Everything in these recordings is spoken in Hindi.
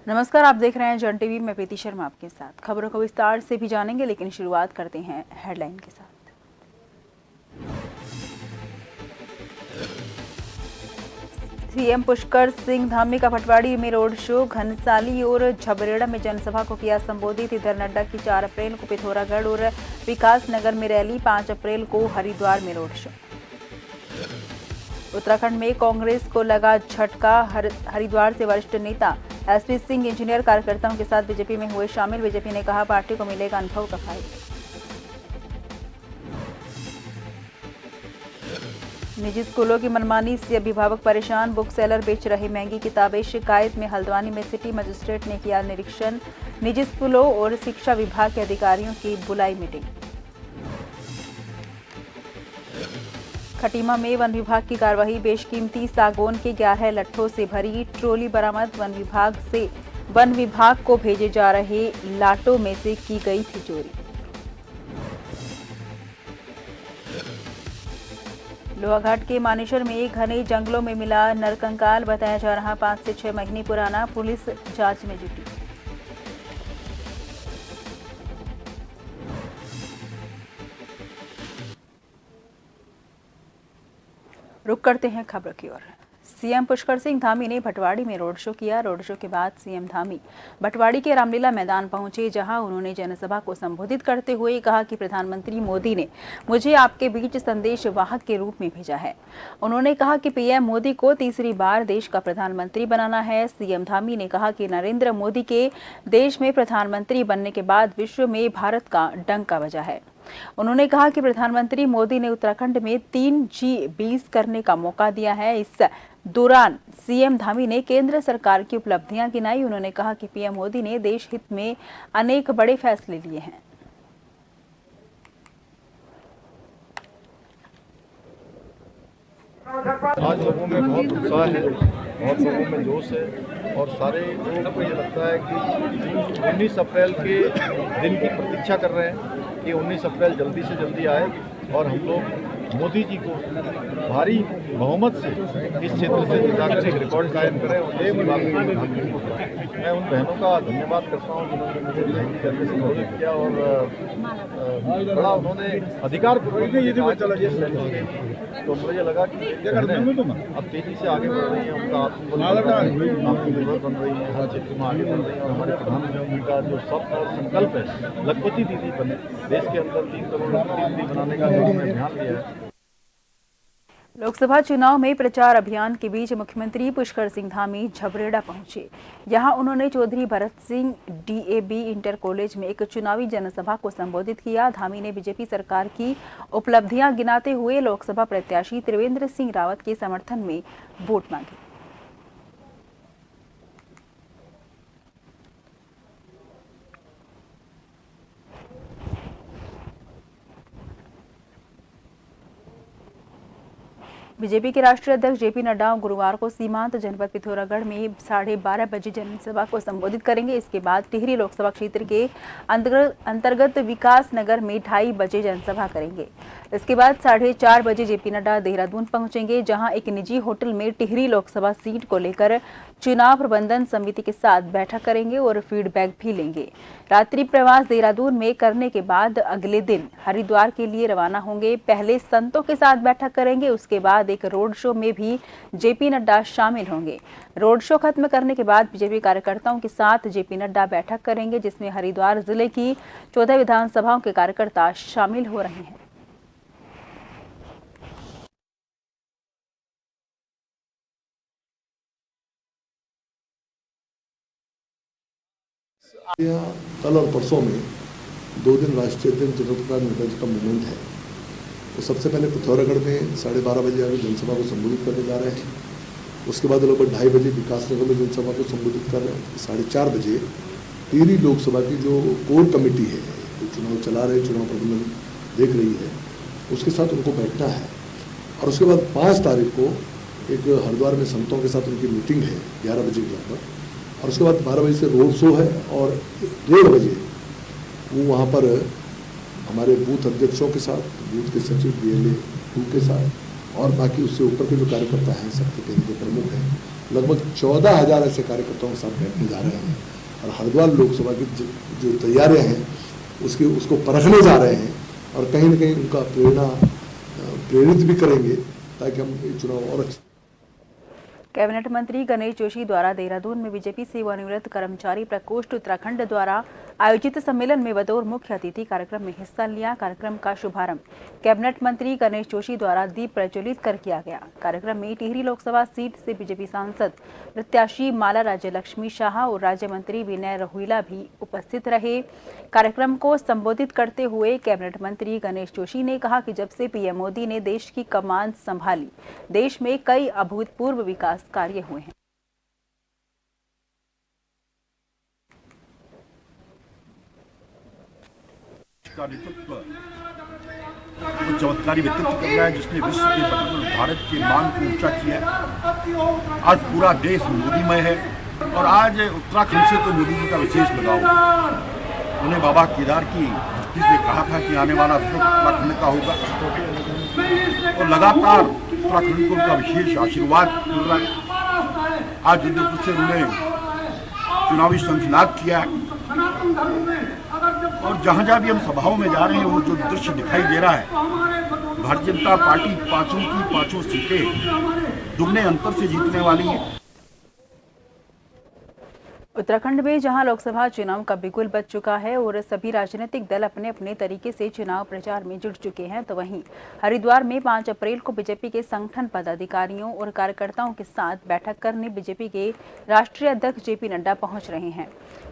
नमस्कार, आप देख रहे हैं जन टीवी। मैं प्रीति शर्मा आपके साथ। खबरों को विस्तार से भी जानेंगे, लेकिन शुरुआत करते हैं हेडलाइन के साथ। सीएम पुष्कर सिंह धामी का पटवाड़ी में रोड शो, घनसाली और झबरेड़ा में जनसभा को किया संबोधित। इधर नड्डा की 4 अप्रैल को पिथौरागढ़ और विकास नगर में रैली, 5 अप्रैल को हरिद्वार में रोड शो। उत्तराखंड में कांग्रेस को लगा झटका, हरिद्वार से वरिष्ठ नेता एसपी सिंह इंजीनियर कार्यकर्ताओं के साथ बीजेपी में हुए शामिल। बीजेपी ने कहा पार्टी को मिलेगा अनुभव का फायदा। निजी स्कूलों की मनमानी से अभिभावक परेशान, बुक सेलर बेच रहे महंगी किताबें। शिकायत में हल्द्वानी में सिटी मजिस्ट्रेट ने किया निरीक्षण। निजी स्कूलों और शिक्षा विभाग के अधिकारियों की बुलाई मीटिंग। खटीमा में वन विभाग की कार्रवाई, बेशकीमती सागौन के 11 लट्ठों से भरी ट्रॉली बरामद। वन विभाग को भेजे जा रहे लाटों में से की गई थी चोरी। लोहाघाट के मानेसर में घने जंगलों में मिला नरकंकाल, बताया जा रहा 5 से 6 महीने पुराना। पुलिस जांच में जुटी। रुक करते हैं खबर की ओर। सीएम पुष्कर सिंह धामी ने भटवाड़ी में रोड शो किया। रोड शो के बाद सीएम धामी भटवाड़ी के रामलीला मैदान पहुंचे, जहां उन्होंने जनसभा को संबोधित करते हुए कहा कि प्रधानमंत्री मोदी ने मुझे आपके बीच संदेश वाहक के रूप में भेजा है। उन्होंने कहा कि पीएम मोदी को तीसरी बार देश का प्रधानमंत्री बनाना है। सीएम धामी ने कहा कि नरेंद्र मोदी के देश में प्रधानमंत्री बनने के बाद विश्व में भारत का डंका बजा है। उन्होंने कहा कि प्रधानमंत्री मोदी ने उत्तराखंड में 3G20 करने का मौका दिया है। इस दौरान सीएम धामी ने केंद्र सरकार की उपलब्धियां गिनाई। उन्होंने कहा कि पीएम मोदी ने देश हित में अनेक बड़े फैसले लिए हैं। आज लोगों में बहुत उत्साह है, बहुत लोगों में जोश है और सारे लोगों को ये लगता है कि 19 अप्रैल के दिन की प्रतीक्षा कर रहे हैं कि 19 अप्रैल जल्दी से जल्दी आए और हम लोग मोदी जी को भारी बहुमत से इस क्षेत्र से जिताकर एक रिकॉर्ड कायम करें। और इसी बात मैं उन बहनों का धन्यवाद करता हूँ जिन्होंने मुझे मेहंदी करने से प्रेरित किया और बड़ा उन्होंने अधिकार तो मुझे लगा कि अब तेजी से आगे बढ़ रही है, उनका आत्मनिर्भर बन रही है, हर क्षेत्र में आगे बढ़ रही है और हमारे प्रधानमंत्री का जो स्वप्न और संकल्प है लखपति दीदी बने, देश के अंदर 3 करोड़ लखपति दीदी बनाने का जो उन्होंने ध्यान लिया है। लोकसभा चुनाव में प्रचार अभियान के बीच मुख्यमंत्री पुष्कर सिंह धामी झबरेड़ा पहुंचे। यहां उन्होंने Chaudhary Bharat Singh DAV inter college में एक चुनावी जनसभा को संबोधित किया। धामी ने बीजेपी सरकार की उपलब्धियां गिनाते हुए लोकसभा प्रत्याशी त्रिवेंद्र सिंह रावत के समर्थन में वोट मांगे। बीजेपी के राष्ट्रीय अध्यक्ष JP नड्डा गुरुवार को सीमांत जनपद पिथौरागढ़ में 12:30 बजे जनसभा को संबोधित करेंगे। इसके बाद टिहरी लोकसभा क्षेत्र के अंतर्गत विकास नगर में 2:30 बजे जनसभा करेंगे। इसके बाद 4:30 बजे JP नड्डा देहरादून पहुंचेंगे, जहां एक निजी होटल में टिहरी लोकसभा सीट को लेकर चुनाव प्रबंधन समिति के साथ बैठक करेंगे और फीडबैक भी लेंगे। रात्रि प्रवास देहरादून में करने के बाद अगले दिन हरिद्वार के लिए रवाना होंगे। पहले संतों के साथ बैठक करेंगे, उसके बाद एक रोड शो में भी JP नड्डा शामिल होंगे। रोड शो खत्म करने के बाद बीजेपी कार्यकर्ताओं के साथ JP नड्डा बैठक करेंगे, जिसमें हरिद्वार जिले की 14 विधानसभाओं के कार्यकर्ता शामिल हो रहे हैं। कल और परसों में 2 दिन राष्ट्रीय अध्यक्ष जगत प्रकाश नड्डा जी का मूवमेंट है। तो सबसे पहले पिथौरागढ़ में 12:30 बजे आगे जनसभा को संबोधित करने जा रहे हैं। उसके बाद लगभग 2:30 बजे विकास नगर में जनसभा को संबोधित कर रहे हैं। 4:30 बजे टिहरी लोकसभा की जो कोर कमेटी है, जो चुनाव चला रहे, चुनाव प्रबंधन देख रही है, उसके साथ उनको बैठना है। और उसके बाद 5 तारीख को एक हरिद्वार में संतों के साथ उनकी मीटिंग है 11 बजे के लगभग। और उसके बाद 12 बजे से रोड शो है और 1:30 बजे वो वहाँ पर हमारे बूथ अध्यक्षों के साथ, बूथ के सचिव BLA 2 के साथ और बाकी उससे ऊपर के जो कार्यकर्ता हैं, सबके केंद्रीय प्रमुख हैं, लगभग 14,000 ऐसे कार्यकर्ताओं के साथ बैठने जा रहे हैं और हरिद्वार लोकसभा की जो तैयारियां हैं उसको परखने जा रहे हैं और कहीं ना कहीं उनका प्रेरित भी करेंगे ताकि हम ये चुनाव और अच्छे। कैबिनेट मंत्री गणेश जोशी द्वारा देहरादून में बीजेपी सेवानिवृत्त कर्मचारी प्रकोष्ठ उत्तराखंड द्वारा आयोजित सम्मेलन में बतौर मुख्य अतिथि कार्यक्रम में हिस्सा लिया। कार्यक्रम का शुभारंभ कैबिनेट मंत्री गणेश जोशी द्वारा दीप प्रज्वलित कर किया गया। कार्यक्रम में टिहरी लोकसभा सीट से बीजेपी सांसद प्रत्याशी माला राज्य लक्ष्मी शाह और राज्य मंत्री विनय रोहिला भी उपस्थित रहे। कार्यक्रम को संबोधित करते हुए कैबिनेट मंत्री गणेश जोशी ने कहा कि जब से पीएम मोदी ने देश की कमान संभाली, देश में कई अभूतपूर्व विकास कार्य हुए हैं। का नेतृत्व वो चमत्कारी व्यक्तित्व कर रहा है जिसने विश्व के बदले भारत के मान को ऊंचा किया। आज पूरा देश मोदीमय है और आज उत्तराखंड से तो मोदी जी का विशेष लगाव। उन्हें बाबा केदार की धरती से कहा था कि आने वाला सुख उत्तराखंड का होगा और लगातार उत्तराखंड को उनका विशेष आशीर्वाद मिल रहा है। आज रुद्रपुर से उन्होंने चुनावी संकल्प किया और जहाँ भी हम सभाओं में जा रहे हैं वो जो दृश्य दिखाई दे रहा है, भारतीय जनता पार्टी पांचों की पांचों सीटें दुगने अंतर से जीतने वाली है। उत्तराखंड में जहां लोकसभा चुनाव का बिगुल बज चुका है और सभी राजनीतिक दल अपने अपने तरीके से चुनाव प्रचार में जुट चुके हैं, तो वहीं हरिद्वार में 5 अप्रैल को बीजेपी के संगठन पदाधिकारियों और कार्यकर्ताओं के साथ बैठक करने बीजेपी के राष्ट्रीय अध्यक्ष जेपी नड्डा पहुंच रहे हैं।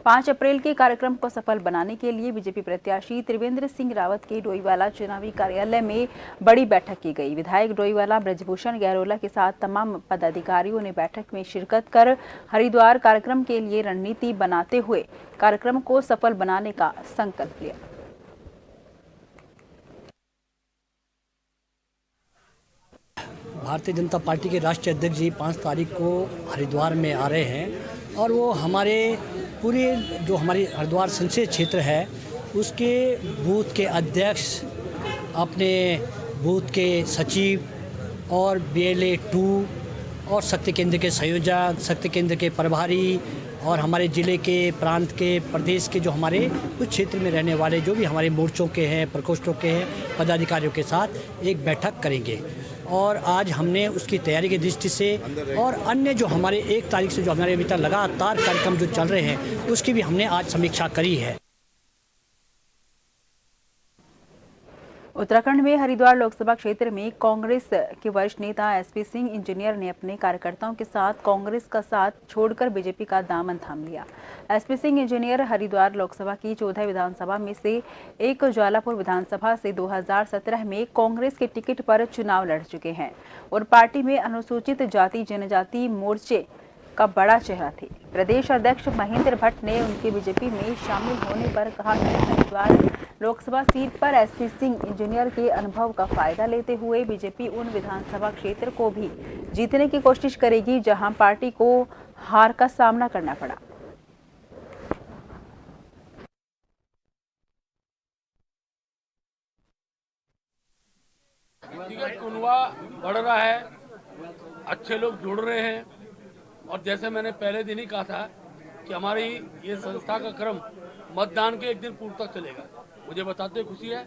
5 अप्रैल के कार्यक्रम को सफल बनाने के लिए बीजेपी प्रत्याशी त्रिवेंद्र सिंह रावत के डोईवाला चुनावी कार्यालय में बड़ी बैठक की गई। विधायक डोईवाला ब्रजभूषण गैरोला के साथ तमाम पदाधिकारियों ने बैठक में शिरकत कर हरिद्वार कार्यक्रम के लिए रणनीति बनाते हुए कार्यक्रम को सफल बनाने का संकल्प लिया। भारतीय जनता पार्टी के राष्ट्रीय अध्यक्ष जी 5 तारीख को हरिद्वार में आ रहे हैं और वो हमारे पूरे जो हमारी हरिद्वार संसदीय क्षेत्र है उसके बूथ के अध्यक्ष, अपने बूथ के सचिव और BLA 2 और शक्ति केंद्र के संयोजक, शक्ति केंद्र के प्रभारी और हमारे ज़िले के, प्रांत के, प्रदेश के जो हमारे कुछ क्षेत्र में रहने वाले जो भी हमारे मोर्चों के हैं, प्रकोष्ठों के हैं, पदाधिकारियों के साथ एक बैठक करेंगे। और आज हमने उसकी तैयारी की दृष्टि से और अन्य जो हमारे 1 तारीख से जो हमारे अभी तक लगातार कार्यक्रम जो चल रहे हैं उसकी भी हमने आज समीक्षा करी है। उत्तराखंड में हरिद्वार लोकसभा क्षेत्र में कांग्रेस के वरिष्ठ नेता SP सिंह इंजीनियर ने अपने कार्यकर्ताओं के साथ कांग्रेस का साथ छोड़कर बीजेपी का दामन थाम लिया। SP सिंह इंजीनियर हरिद्वार लोकसभा की 14 विधानसभा में से एक ज्वालापुर विधानसभा से 2017 में कांग्रेस के टिकट पर चुनाव लड़ चुके हैं और पार्टी में अनुसूचित जाति जनजाति मोर्चे का बड़ा चेहरा थे। प्रदेश अध्यक्ष महेंद्र भट्ट ने उनके बीजेपी में शामिल होने पर कहा कि हरिद्वार लोकसभा सीट पर SP सिंह इंजीनियर के अनुभव का फायदा लेते हुए बीजेपी उन विधानसभा क्षेत्र को भी जीतने की कोशिश करेगी जहां पार्टी को हार का सामना करना पड़ा। कुनवा बढ़ रहा है, अच्छे लोग जुड़ रहे हैं और जैसे मैंने पहले दिन ही कहा था कि हमारी ये संस्था का क्रम मतदान के 1 दिन पूर्व तक चलेगा। मुझे बताते हुए खुशी है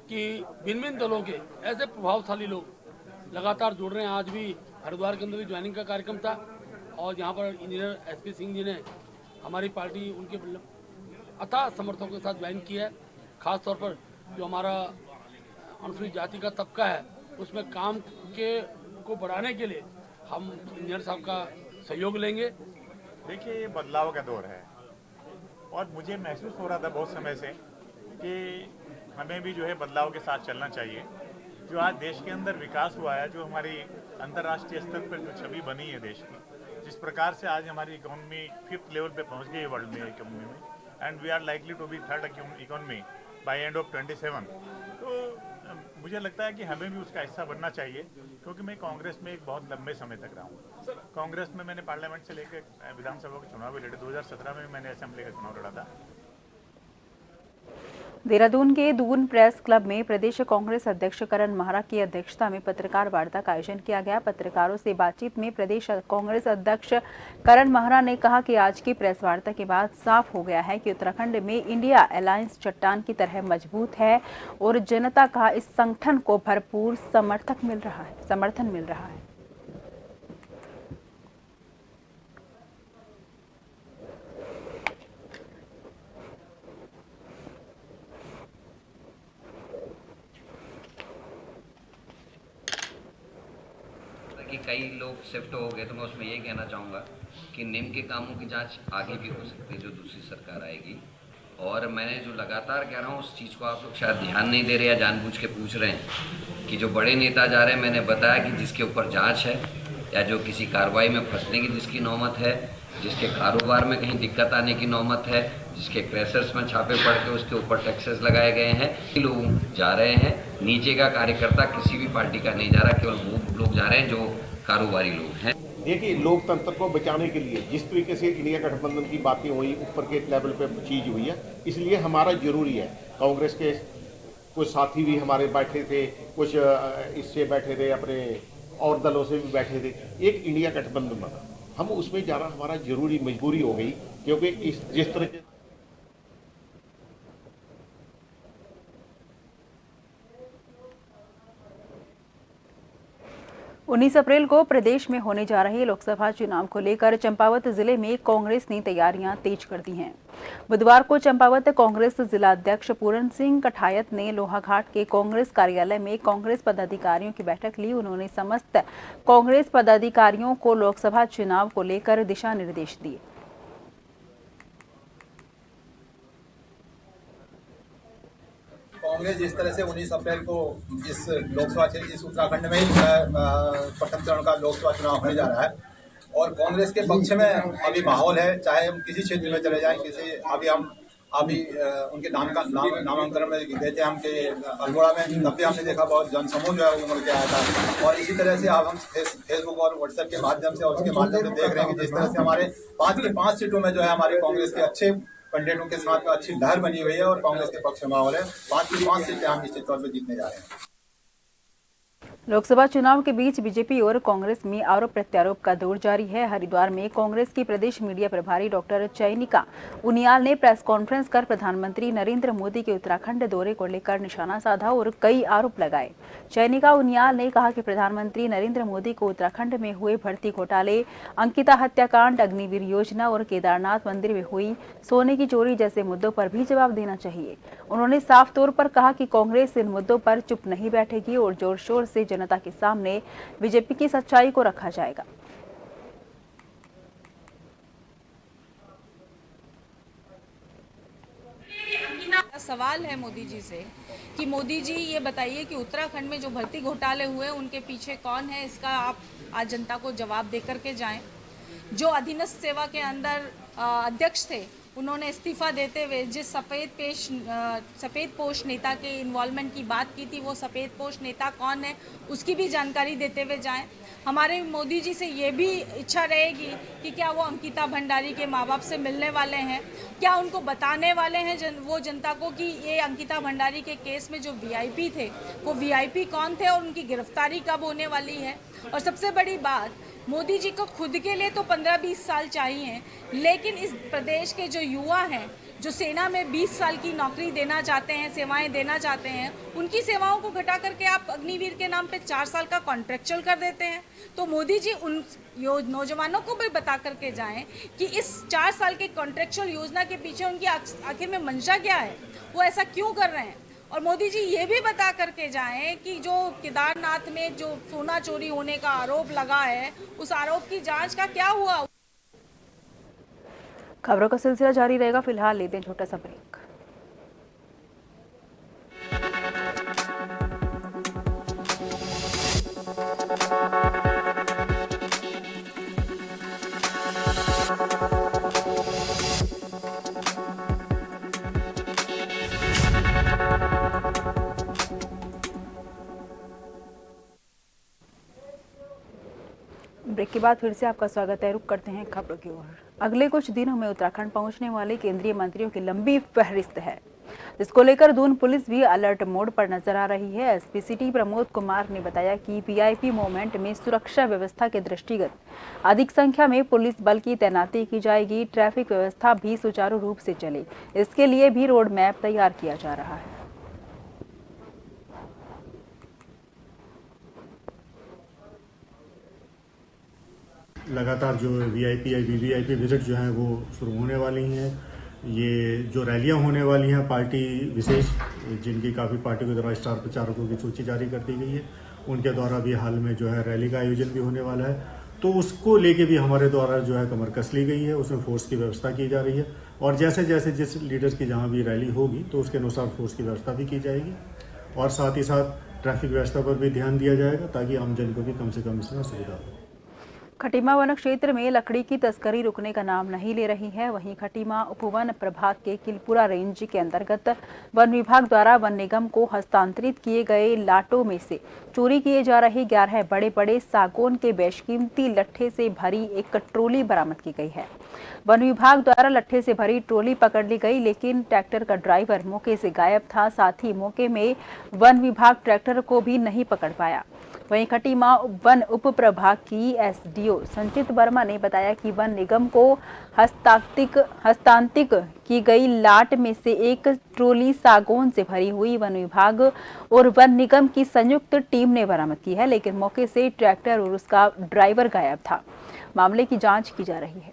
कि भिन्न दलों के ऐसे प्रभावशाली लोग लगातार जुड़ रहे हैं। आज भी हरिद्वार के अंदर भी ज्वाइनिंग का कार्यक्रम था और यहाँ पर इंजीनियर SP सिंह जी ने हमारी पार्टी उनके अथाह समर्थकों के साथ ज्वाइन किया है। खास तौर पर जो हमारा अनुसूचित जाति का तबका है उसमें काम को बढ़ाने के लिए हम इंजीनियर साहब का सहयोग लेंगे। देखिए, ये बदलाव का दौर है और मुझे महसूस हो रहा था बहुत समय से कि हमें भी जो है बदलाव के साथ चलना चाहिए। जो आज देश के अंदर विकास हुआ है, जो हमारी अंतर्राष्ट्रीय स्तर पर जो छवि बनी है देश की, जिस प्रकार से आज हमारी इकोनॉमी 5th लेवल पे पहुंच गई है वर्ल्ड में इकोनॉमी में, and we are likely to be 3rd economy by end of 27। तो मुझे लगता है कि हमें भी उसका हिस्सा बनना चाहिए, क्योंकि मैं कांग्रेस में एक बहुत लंबे समय तक रहा हूँ। कांग्रेस में मैंने पार्लियामेंट से लेकर विधानसभा के चुनाव भी लड़े। 2017 में मैंने असेंबली का चुनाव लड़ा था। देहरादून के दून प्रेस क्लब में प्रदेश कांग्रेस अध्यक्ष करण माहरा की अध्यक्षता में पत्रकार वार्ता का आयोजन किया गया। पत्रकारों से बातचीत में प्रदेश कांग्रेस अध्यक्ष करण माहरा ने कहा कि आज की प्रेस वार्ता के बाद साफ हो गया है कि उत्तराखंड में इंडिया अलायंस चट्टान की तरह मजबूत है और जनता का इस संगठन को भरपूर समर्थन मिल रहा है। कि कई लोग शिफ्ट हो गए, तो मैं उसमें ये कहना चाहूँगा कि निम के कामों की जांच आगे भी हो सकती है जो दूसरी सरकार आएगी। और मैंने जो लगातार कह रहा हूँ उस चीज़ को आप लोग शायद ध्यान नहीं दे रहे या जानबूझ के पूछ रहे हैं कि जो बड़े नेता जा रहे हैं, मैंने बताया कि जिसके ऊपर जांच है या जो किसी कार्रवाई में फंसने की जिसकी नौबत है, जिसके कारोबार में कहीं दिक्कत आने की नौबत है, जिसके क्रैशर्स में छापे पड़ के उसके ऊपर टैक्सेस लगाए गए हैं, लोग जा रहे हैं। नीचे का कार्यकर्ता किसी भी पार्टी का नहीं जा रहा, केवल वो लोग जा रहे हैं जो कारोबारी लोग हैं। देखिए, लोकतंत्र को बचाने के लिए जिस तरीके से इंडिया गठबंधन की बातें हुई, ऊपर के लेवल पे चीज हुई है, इसलिए हमारा जरूरी है। कांग्रेस के कुछ साथी भी हमारे बैठे थे, कुछ इससे बैठे थे, अपने और दलों से भी बैठे थे, एक इंडिया गठबंधन बना। हम उसमें जाना हमारा जरूरी मजबूरी हो गई, क्योंकि जिस तरह के 19 अप्रैल को प्रदेश में होने जा रहे लोकसभा चुनाव को लेकर चंपावत जिले में कांग्रेस ने तैयारियां तेज कर दी हैं। बुधवार को चंपावत कांग्रेस जिला अध्यक्ष पूरन सिंह कठायत ने लोहाघाट के कांग्रेस कार्यालय में कांग्रेस पदाधिकारियों की बैठक ली। उन्होंने समस्त कांग्रेस पदाधिकारियों को लोकसभा चुनाव को लेकर दिशा निर्देश दिए। कांग्रेस जिस तरह से 19 अप्रैल को इस लोकसभा इस उत्तराखंड में ही प्रथम चरण का लोकसभा चुनाव होने जा रहा है और कांग्रेस के पक्ष में अभी माहौल है। चाहे हम किसी क्षेत्र में चले जाएं, अभी उनके नामांकन में गए थे हम के अल्मोड़ा में, तब भी हमने देखा बहुत जनसमूह जो है वो उमड़ के आया था। और इसी तरह से अब हम फेसबुक और व्हाट्सएप के माध्यम से और उसके माध्यम से देख रहे हैं कि जिस तरह से हमारे 5 की 5 सीटों में जो है हमारी कांग्रेस के अच्छे कैंडिडेटों के साथ में अच्छी लहर बनी हुई है और कांग्रेस के पक्ष में माहौल है। 5 की 5 सीटें हम निश्चित तौर पर जीतने जा रहे हैं। लोकसभा चुनाव के बीच बीजेपी और कांग्रेस में आरोप प्रत्यारोप का दौर जारी है। हरिद्वार में कांग्रेस की प्रदेश मीडिया प्रभारी डॉक्टर चयनिका उनियाल ने प्रेस कॉन्फ्रेंस कर प्रधानमंत्री नरेंद्र मोदी के उत्तराखंड दौरे को लेकर निशाना साधा और कई आरोप लगाए। चयनिका उनियाल ने कहा कि प्रधानमंत्री नरेंद्र मोदी को उत्तराखंड में हुए भर्ती घोटाले, अंकिता हत्याकांड, अग्निवीर योजना और केदारनाथ मंदिर में हुई सोने की चोरी जैसे मुद्दों पर भी जवाब देना चाहिए। उन्होंने साफ तौर पर कहा कि कांग्रेस इन मुद्दों पर चुप नहीं बैठेगी और जोर शोर से जनता के सामने बीजेपी की सच्चाई को रखा जाएगा। सवाल है मोदी जी से कि मोदी जी ये बताइए कि उत्तराखंड में जो भर्ती घोटाले हुए उनके पीछे कौन है, इसका आप आज जनता को जवाब दे करके जाएं। जो अधीनस्थ सेवा के अंदर अध्यक्ष थे, उन्होंने इस्तीफा देते हुए जिस सफ़ेद पोश नेता के इन्वॉल्वमेंट की बात की थी, वो सफ़ेद पोश नेता कौन है उसकी भी जानकारी देते हुए जाएं। हमारे मोदी जी से ये भी इच्छा रहेगी कि क्या वो अंकिता भंडारी के माँ बाप से मिलने वाले हैं, क्या उनको बताने वाले हैं वो जनता को कि ये अंकिता भंडारी के केस में जो वीआईपी थे वो वीआईपी कौन थे और उनकी गिरफ्तारी कब होने वाली है। और सबसे बड़ी बात, मोदी जी को खुद के लिए तो 15-20 साल चाहिए, लेकिन इस प्रदेश के जो युवा हैं जो सेना में 20 साल की नौकरी देना चाहते हैं, सेवाएं देना चाहते हैं, उनकी सेवाओं को घटा करके आप अग्निवीर के नाम पे 4 साल का कॉन्ट्रेक्चुअल कर देते हैं। तो मोदी जी उन नौजवानों को भी बता करके जाएं कि इस 4 साल के कॉन्ट्रेक्चुअल योजना के पीछे उनकी आखिर में मंशा क्या है, वो ऐसा क्यों कर रहे हैं। और मोदी जी ये भी बता करके जाएं कि जो केदारनाथ में जो सोना चोरी होने का आरोप लगा है, उस आरोप की जांच का क्या हुआ। खबरों का सिलसिला जारी रहेगा। फिलहाल लेते हैं छोटा सा ब्रेक। ब्रेक के बाद फिर से आपका स्वागत है। रुक करते हैं खबरों की ओर। अगले कुछ दिनों में उत्तराखंड पहुंचने वाले केंद्रीय मंत्रियों की लंबी फहरिस्त है। जिसको लेकर दून पुलिस भी अलर्ट मोड पर नजर आ रही है। एसपी सिटी प्रमोद कुमार ने बताया कि वीआईपी मोमेंट में सुरक्षा व्यवस्था के दृष्टिगत अधिक संख्या में पुलिस बल की तैनाती की जाएगी। ट्रैफिक व्यवस्था भी सुचारू रूप से चले, इसके लिए भी रोड मैप तैयार किया जा रहा है। लगातार जो वीआईपी या वीवीआईपी विजिट जो है वो शुरू होने वाली हैं। ये जो रैलियां होने वाली हैं पार्टी विशेष, जिनकी काफ़ी पार्टी के द्वारा स्टार प्रचारकों की सूची जारी कर दी गई है, उनके द्वारा भी हाल में जो है रैली का आयोजन भी होने वाला है। तो उसको लेके भी हमारे द्वारा जो है कमर कस ली गई है, उसमें फोर्स की व्यवस्था की जा रही है और जैसे जैसे जिस लीडर्स की जहाँ भी रैली होगी तो उसके अनुसार फोर्स की व्यवस्था भी की जाएगी और साथ ही साथ ट्रैफिक व्यवस्था पर भी ध्यान दिया जाएगा ताकि आम जन को भी कम से कम इसमें सुविधा हो। खटीमा वन क्षेत्र में लकड़ी की तस्करी रुकने का नाम नहीं ले रही है। वहीं खटीमा उपवन प्रभाग के किलपुरा रेंज के अंतर्गत वन विभाग द्वारा वन निगम को हस्तांतरित किए गए लाटों में से चोरी किए जा रहे 11 बड़े बड़े सागौन के बेशकीमती लट्ठे से भरी एक ट्रोली बरामद की गई है। वन विभाग द्वारा लट्ठे से भरी ट्रोली पकड़ ली गई, लेकिन ट्रैक्टर का ड्राइवर मौके से गायब था। साथ ही मौके में वन विभाग ट्रैक्टर को भी नहीं पकड़ पाया। वहीं खटीमा वन उप प्रभाग की एसडीओ संचित वर्मा ने बताया कि वन निगम को हस्तांतरित की गई लाट में से एक ट्रोली सागौन से भरी हुई वन विभाग और वन निगम की संयुक्त टीम ने बरामद की है, लेकिन मौके से ट्रैक्टर और उसका ड्राइवर गायब था। मामले की जांच की जा रही है।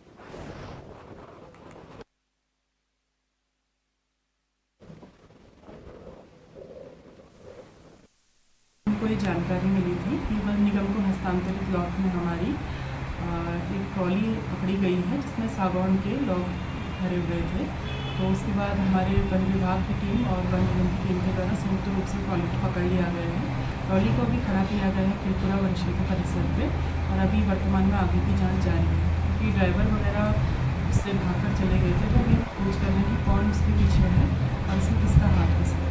कोई जानकारी मिली थी कि वन निगम को हस्तांतरित लॉट में हमारी एक ट्रॉली पकड़ी गई है जिसमें सागौन के लॉट भरे हुए थे। तो उसके बाद हमारे वन विभाग की टीम और वन निगम की टीम के द्वारा संयुक्त रूप से ट्रॉली को पकड़ लिया गया है। ट्रॉली को भी खड़ा किया गया है किलपुरा वन क्षेत्र परिसर पे और अभी वर्तमान में आगे की जाँच जारी है, क्योंकि ड्राइवर वगैरह उससे भागकर चले गए थे। तो अभी खोज कर रहे हैं कि कौन उसके पीछे है और इसमें किसका हाथ हो सकता है।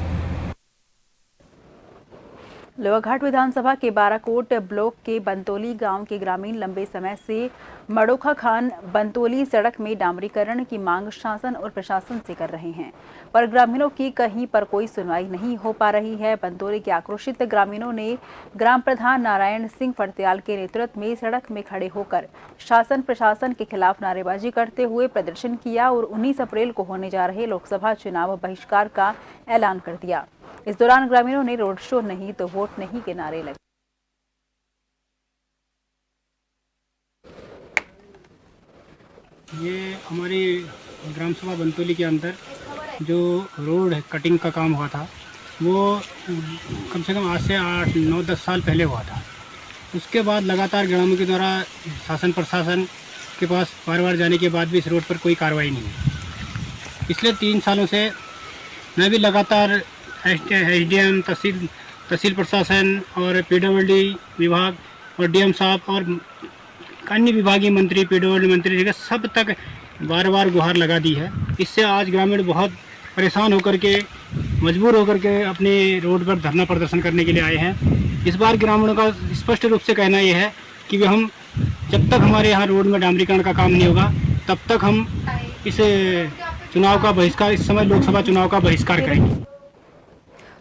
लोहाघाट विधानसभा के बाराकोट ब्लॉक के बंतोली गांव के ग्रामीण लंबे समय से मड़ोखा खान बंतोली सड़क में डामरीकरण की मांग शासन और प्रशासन से कर रहे हैं, पर ग्रामीणों की कहीं पर कोई सुनवाई नहीं हो पा रही है। बंतोली के आक्रोशित ग्रामीणों ने ग्राम प्रधान नारायण सिंह फड़त्याल के नेतृत्व में सड़क में खड़े होकर शासन प्रशासन के खिलाफ नारेबाजी करते हुए प्रदर्शन किया और 19 अप्रैल को होने जा रहे लोकसभा चुनाव बहिष्कार का ऐलान कर दिया। इस दौरान ग्रामीणों ने रोड शो नहीं तो वोट नहीं के नारे लगे। ये हमारी ग्राम सभा बंतोली के अंदर जो रोड कटिंग का काम हुआ था वो कम से कम आज से 8-9-10 साल पहले हुआ था। उसके बाद लगातार ग्रामीणों के द्वारा शासन प्रशासन के पास बार जाने के बाद भी इस रोड पर कोई कार्रवाई नहीं है। पिछले 3 सालों से मैं भी लगातार एसडीएम तहसील प्रशासन और पीडब्ल्यूडी विभाग और डीएम साहब और अन्य विभागीय मंत्री पीडब्ल्यूडी मंत्री के सब तक बार गुहार लगा दी है। इससे आज ग्रामीण बहुत परेशान होकर के मजबूर होकर के अपने रोड पर धरना प्रदर्शन करने के लिए आए हैं। इस बार ग्रामीणों का स्पष्ट रूप से कहना यह है कि हम जब तक हमारे यहाँ रोड में डामरीकरण का काम नहीं होगा तब तक हम इस चुनाव का बहिष्कार, इस समय लोकसभा चुनाव का बहिष्कार करेंगे।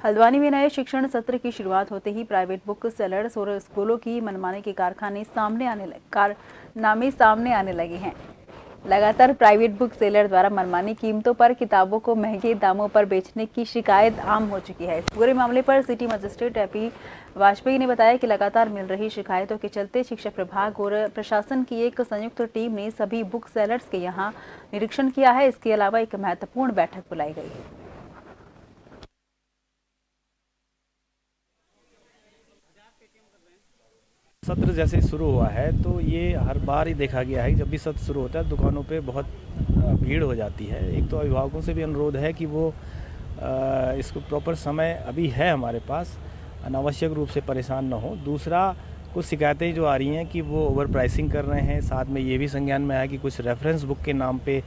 हल्द्वानी में नए शिक्षण सत्र की शुरुआत होते ही प्राइवेट बुक सेलर्स और स्कूलों की मनमानी के कारनामे सामने आने लगे हैं। लगातार प्राइवेट बुक सेलर द्वारा मनमानी कीमतों पर किताबों को महंगे दामों पर बेचने की शिकायत आम हो चुकी है। इस पूरे मामले पर सिटी मजिस्ट्रेट एपी वाजपेयी ने बताया कि लगातार मिल रही शिकायतों के चलते शिक्षा विभाग और प्रशासन की एक संयुक्त टीम ने सभी बुक सेलर्स के यहां निरीक्षण किया है। इसके अलावा एक महत्वपूर्ण बैठक बुलाई गई है। सत्र जैसे शुरू हुआ है तो ये हर बार ही देखा गया है कि जब भी सत्र शुरू होता है दुकानों पे बहुत भीड़ हो जाती है। एक तो अभिभावकों से भी अनुरोध है कि वो इसको प्रॉपर समय अभी है हमारे पास, अनावश्यक रूप से परेशान न हो। दूसरा, कुछ शिकायतें जो आ रही हैं कि वो ओवर प्राइसिंग कर रहे हैं। साथ में ये भी संज्ञान में आया कि कुछ रेफरेंस बुक के नाम पे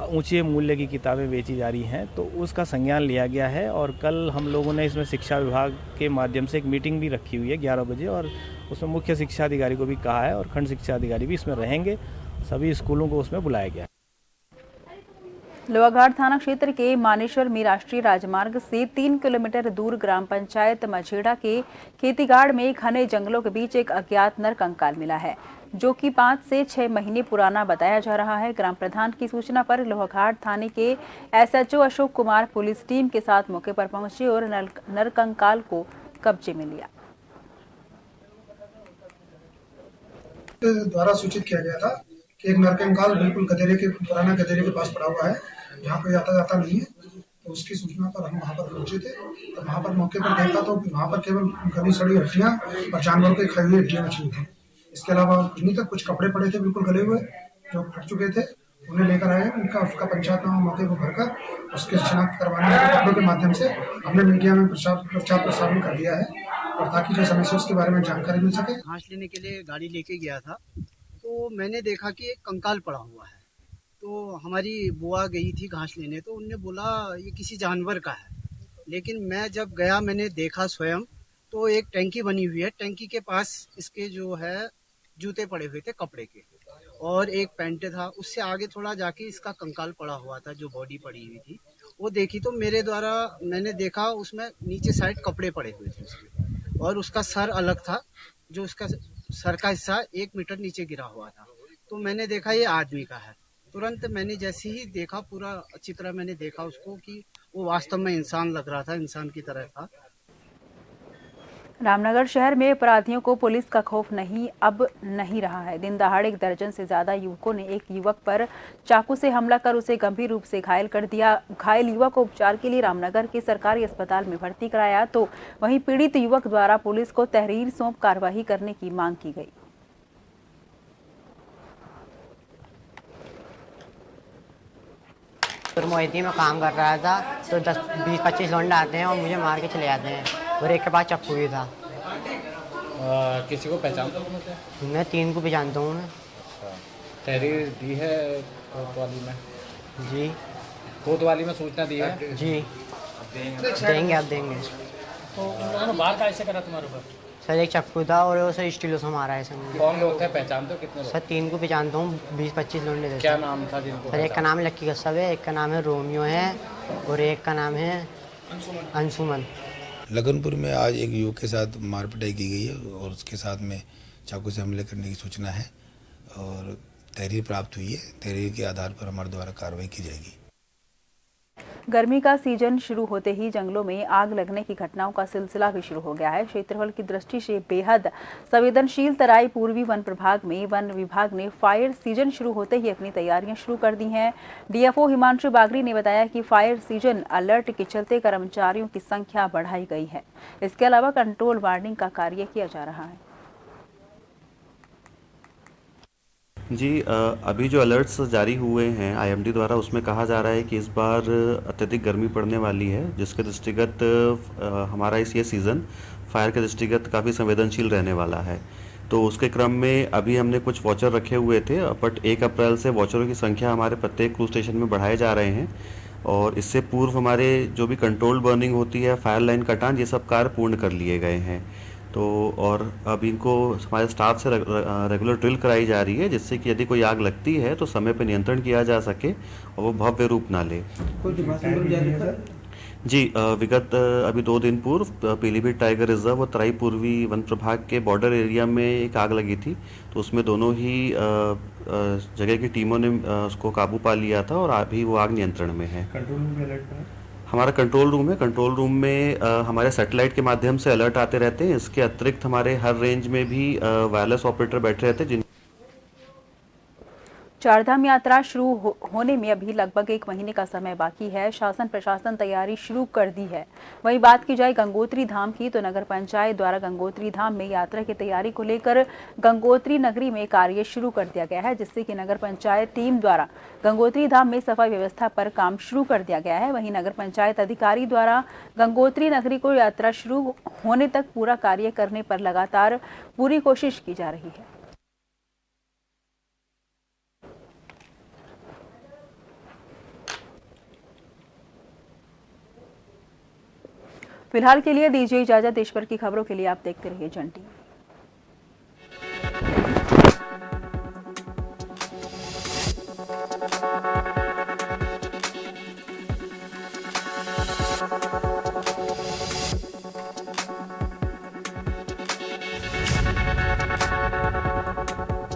ऊंचे मूल्य की किताबें बेची जा रही हैं, तो उसका संज्ञान लिया गया है। और कल हम लोगों ने इसमें शिक्षा विभाग के माध्यम से एक मीटिंग भी रखी हुई है 11 बजे, और उसमें मुख्य शिक्षा अधिकारी को भी कहा है और खंड शिक्षा अधिकारी भी इसमें रहेंगे। सभी स्कूलों को उसमें बुलाया गया है। लोहाघाट थाना क्षेत्र के मानेश्वर में राष्ट्रीय राजमार्ग से 3 किलोमीटर दूर ग्राम पंचायत मझेड़ा के खेतीगाड़ में घने जंगलों के बीच एक अज्ञात नर कंकाल मिला है, जो कि 5 से 6 महीने पुराना बताया जा रहा है। ग्राम प्रधान की सूचना पर लोहाघाट थाने के SHO Ashok Kumar police team के साथ मौके पर पहुंचे और नर कंकाल को कब्जे में लिया। द्वारा सूचित किया गया था कि एक नर कंकाल बिल्कुल पुराना गधेरे के पास पड़ा हुआ है, यहाँ पे जाता नहीं है। तो उसकी सूचना पर हम वहाँ पर पहुंचे थे। तो वहाँ पर मौके पर देखा तो वहाँ पर केवल गली सड़ी हड्डियाँ और जानवर के खाई हुई हड्डियाँ बची हुई थी। इसके अलावा कुछ नहीं था, कुछ कपड़े पड़े थे बिल्कुल गले हुए जो फट चुके थे, उन्हें लेकर आए। उसका पंचायतनामा मौके को भरकर उसके शिनाख्त करवाने के कपड़ों के माध्यम से हमने मीडिया में प्रचार प्रसारण कर दिया है, और ताकि जो समय से उसके बारे में जानकारी मिल सके। घास लेने के लिए गाड़ी लेके गया था तो मैंने देखा कि एक कंकाल पड़ा हुआ है। तो हमारी बुआ गई थी घास लेने, तो उनने बोला ये किसी जानवर का है। लेकिन मैं जब गया मैंने देखा स्वयं, तो एक टैंकी बनी हुई है, टैंकी के पास इसके जो है जूते पड़े हुए थे कपड़े के, और एक पैंट था। उससे आगे थोड़ा जाके इसका कंकाल पड़ा हुआ था, जो बॉडी पड़ी हुई थी वो देखी। तो मेरे द्वारा मैंने देखा उसमें नीचे साइड कपड़े पड़े हुए थे उसमें, और उसका सर अलग था, जो उसका सर का हिस्सा 1 मीटर नीचे गिरा हुआ था। तो मैंने देखा ये आदमी का है। तुरंत मैंने जैसे ही देखा, पूरा अच्छी तरह मैंने देखा उसको कि वो वास्तव में इंसान लग रहा था, इंसान की तरह था। रामनगर शहर में अपराधियों को पुलिस का खौफ अब नहीं रहा है। दिन दहाड़े 1 दर्जन से ज्यादा युवकों ने एक युवक पर चाकू से हमला कर उसे गंभीर रूप से घायल कर दिया। घायल युवक को उपचार के लिए रामनगर के सरकारी अस्पताल में भर्ती कराया, तो वहीं पीड़ित युवक द्वारा पुलिस को तहरीर सौंप कार्रवाई करने की मांग की गई। मोहिती में काम कर रहा था, तो 10-20-25 लौंडे आते हैं और मुझे मार के चले जाते हैं, और एक के पास चाकू भी था। किसी को पहचानता हूँ? मैं 3 को पहचानता हूँ। तहरीर दी है कोतवाली में? जी। कोतवाली में सूचना दी है? जी। देंगे, आप देंगे। तो उन्होंने बाहर का ऐसे करा तुम्हारे ऊपर? सर एक चाकू था और वो सर स्टीलो से मारा है सर। कौन लोग थे, पहचानते हो कितने लोग? सर 3 को पहचानता हूँ, 20-25 लौंडे थे। क्या नाम था जिनको? सर एक का नाम लक्की कश्यप है, एक का नाम है रोमियो है, और एक का नाम है अंशुमन। लगनपुर में आज एक युवक के साथ मारपिटाई की गई है और उसके साथ में चाकू से हमले करने की सूचना है, और तहरीर प्राप्त हुई है। तहरीर के आधार पर हमारे द्वारा कार्रवाई की जाएगी। गर्मी का सीजन शुरू होते ही जंगलों में आग लगने की घटनाओं का सिलसिला भी शुरू हो गया है। क्षेत्रफल की दृष्टि से बेहद संवेदनशील तराई पूर्वी वन प्रभाग में वन विभाग ने फायर सीजन शुरू होते ही अपनी तैयारियां शुरू कर दी हैं। DFO हिमांशु बागरी ने बताया कि फायर सीजन अलर्ट के चलते कर्मचारियों की संख्या बढ़ाई गई है। इसके अलावा कंट्रोल वार्निंग का कार्य किया जा रहा है। जी, अभी जो अलर्ट्स जारी हुए हैं IMD द्वारा, उसमें कहा जा रहा है कि इस बार अत्यधिक गर्मी पड़ने वाली है, जिसके दृष्टिगत हमारा ये सीज़न फायर के दृष्टिगत काफ़ी संवेदनशील रहने वाला है। तो उसके क्रम में अभी हमने कुछ वॉचर रखे हुए थे, बट 1 अप्रैल से वॉचरों की संख्या हमारे प्रत्येक क्रूज स्टेशन में बढ़ाए जा रहे हैं, और इससे पूर्व हमारे जो भी कंट्रोल बर्निंग होती है, फायर लाइन कटान, ये सब कार्य पूर्ण कर लिए गए हैं। तो और अब इनको हमारे स्टाफ से रेगुलर ड्रिल कराई जा रही है, जिससे कि यदि कोई आग लगती है तो समय पर नियंत्रण किया जा सके और वो भव्य रूप ना ले। जी, विगत अभी 2 दिन पूर्व पीलीभीत टाइगर रिजर्व और तराई पूर्वी वन प्रभाग के बॉर्डर एरिया में एक आग लगी थी, तो उसमें दोनों ही जगह की टीमों ने उसको काबू पा लिया था, और अभी वो आग नियंत्रण में है। कंट्रोल रूम में अलर्ट है? हमारा कंट्रोल रूम है। कंट्रोल रूम में हमारे सैटेलाइट के माध्यम से अलर्ट आते रहते हैं। इसके अतिरिक्त हमारे हर रेंज में भी वायरलेस ऑपरेटर बैठे रहते हैं। चारधाम यात्रा शुरू होने में अभी लगभग 1 महीने का समय बाकी है। शासन प्रशासन तैयारी शुरू कर दी है। वहीं बात की जाए गंगोत्री धाम की, तो नगर पंचायत द्वारा गंगोत्री धाम में यात्रा की तैयारी को लेकर गंगोत्री नगरी में कार्य शुरू कर दिया गया है, जिससे कि नगर पंचायत टीम द्वारा गंगोत्री धाम में सफाई व्यवस्था पर काम शुरू कर दिया गया है। वहीं नगर पंचायत अधिकारी द्वारा गंगोत्री नगरी को यात्रा शुरू होने तक पूरा कार्य करने पर लगातार पूरी कोशिश की जा रही है। फिलहाल के लिए दीजिए इजाजत। देश भर की खबरों के लिए आप देखते रहिए जन टीवी।